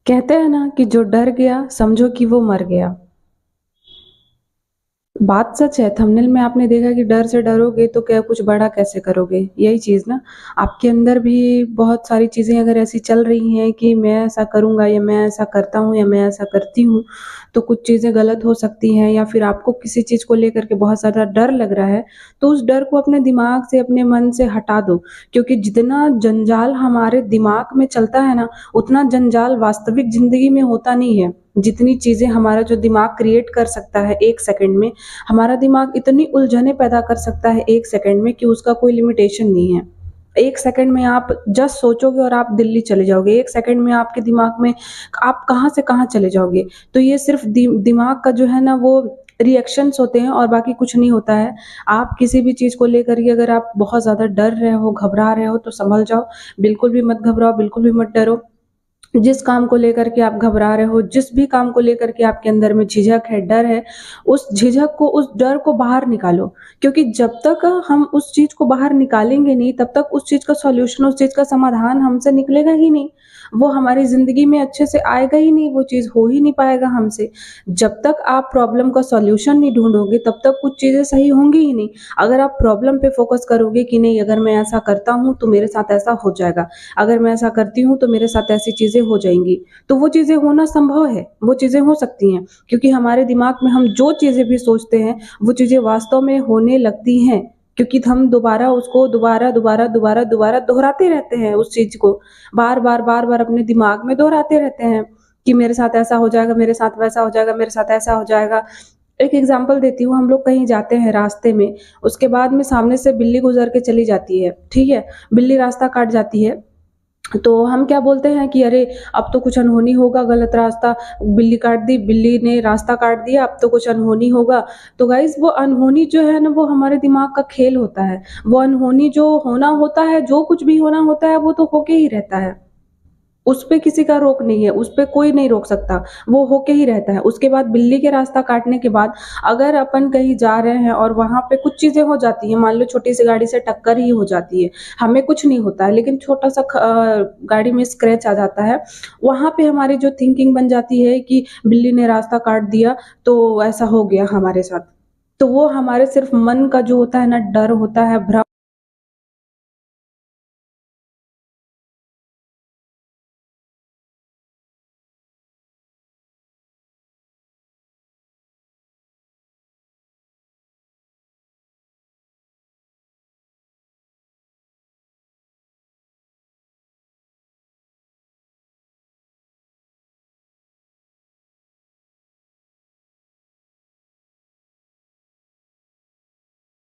कहते हैं ना कि जो डर गया समझो कि वो मर गया। बात सच है, थंबनेल में आपने देखा कि डर से डरोगे तो क्या कुछ बड़ा कैसे करोगे? यही चीज़ ना, आपके अंदर भी बहुत सारी चीज़ें अगर ऐसी चल रही हैं कि मैं ऐसा करूँगा या मैं ऐसा करता हूँ या मैं ऐसा करती हूँ, तो कुछ चीज़ें गलत हो सकती हैं या फिर आपको किसी चीज़ को लेकर के बहुत ज़्यादा डर लग रहा है, तो उस डर को अपने दिमाग से, अपने मन से हटा दो। क्योंकि जितना जंजाल हमारे दिमाग में चलता है ना, उतना जंजाल वास्तविक ज़िंदगी में होता नहीं है। जितनी चीज़ें हमारा जो दिमाग क्रिएट कर सकता है 1 सेकंड में, हमारा दिमाग इतनी उलझनें पैदा कर सकता है 1 सेकंड में कि उसका कोई लिमिटेशन नहीं है। 1 सेकंड में आप जस्ट सोचोगे और आप दिल्ली चले जाओगे। 1 सेकंड में आपके दिमाग में आप कहाँ से कहाँ चले जाओगे। तो ये सिर्फ़ दिमाग का जो है ना वो रिएक्शंस होते हैं और बाकी कुछ नहीं होता है। आप किसी भी चीज़ को लेकर के अगर आप बहुत ज़्यादा डर रहे हो, घबरा रहे हो तो सँभल जाओ। बिल्कुल भी मत घबराओ, बिल्कुल भी मत डरो। जिस काम को लेकर के आप घबरा रहे हो, जिस भी काम को लेकर के आपके अंदर में झिझक है, डर है, उस झिझक को, उस डर को बाहर निकालो। क्योंकि जब तक हम उस चीज़ को बाहर निकालेंगे नहीं, तब तक उस चीज़ का सॉल्यूशन, उस चीज़ का समाधान हमसे निकलेगा ही नहीं। वो हमारी ज़िंदगी में अच्छे से आएगा ही नहीं, वो चीज़ हो ही नहीं पाएगा हमसे। जब तक आप प्रॉब्लम का सॉल्यूशन नहीं ढूँढोगे, तब तक कुछ चीज़ें सही होंगी ही नहीं। अगर आप प्रॉब्लम पे फ़ोकस करोगे कि नहीं, अगर मैं ऐसा करता हूँ, तो मेरे साथ ऐसा हो जाएगा। अगर मैं ऐसा करती हूँ तो मेरे साथ ऐसी चीज़ें हो जाएँगी। तो वो चीज़ें होना संभव है, वो चीज़ें हो सकती हैं क्योंकि हमारे दिमाग में हम जो चीज़ें भी सोचते हैं, वो चीज़ें वास्तव में होने लगती हैं क्योंकि हम दोबारा उसको दोबारा दोहराते रहते हैं उस चीज़ को। बार-बार, बार-बार अपने दिमाग में दोहराते रहते हैं कि मेरे साथ ऐसा हो जाएगा, मेरे साथ वैसा हो जाएगा, मेरे साथ ऐसा हो जाएगा। एक एग्ज़ाम्पल देती हूँ, हम लोग कहीं जाते हैं रास्ते में, उसके बाद में सामने से बिल्ली गुज़र के चली जाती है, ठीक है? बिल्ली रास्ता काट जाती है, तो हम क्या बोलते हैं कि अरे! अब तो कुछ अनहोनी होगा, गलत रास्ता बिल्ली काट दी, बिल्ली ने रास्ता काट दिया, अब तो कुछ अनहोनी होगा। तो गाइज़ वो अनहोनी जो है ना, वो हमारे दिमाग का खेल होता है। वो अनहोनी जो होना होता है, जो कुछ भी होना होता है, वो तो होके ही रहता है। उसपे किसी का रोक नहीं है, उसपे कोई नहीं रोक सकता, वो होके ही रहता है। उसके बाद बिल्ली के रास्ता काटने के बाद अगर अपन कहीं जा रहे हैं और वहाँ पे कुछ चीज़ें हो जाती हैं, मान लो छोटी-सी गाड़ी से टक्कर ही हो जाती है, हमें कुछ नहीं होता है लेकिन छोटा-सा गाड़ी में स्क्रैच आ जाता है, वहाँ पे हमारी जो थिंकिंग बन जाती है कि बिल्ली ने रास्ता काट दिया, तो ऐसा हो गया हमारे साथ। तो वो हमारे सिर्फ़ मन का जो होता है ना डर होता है, भ्रम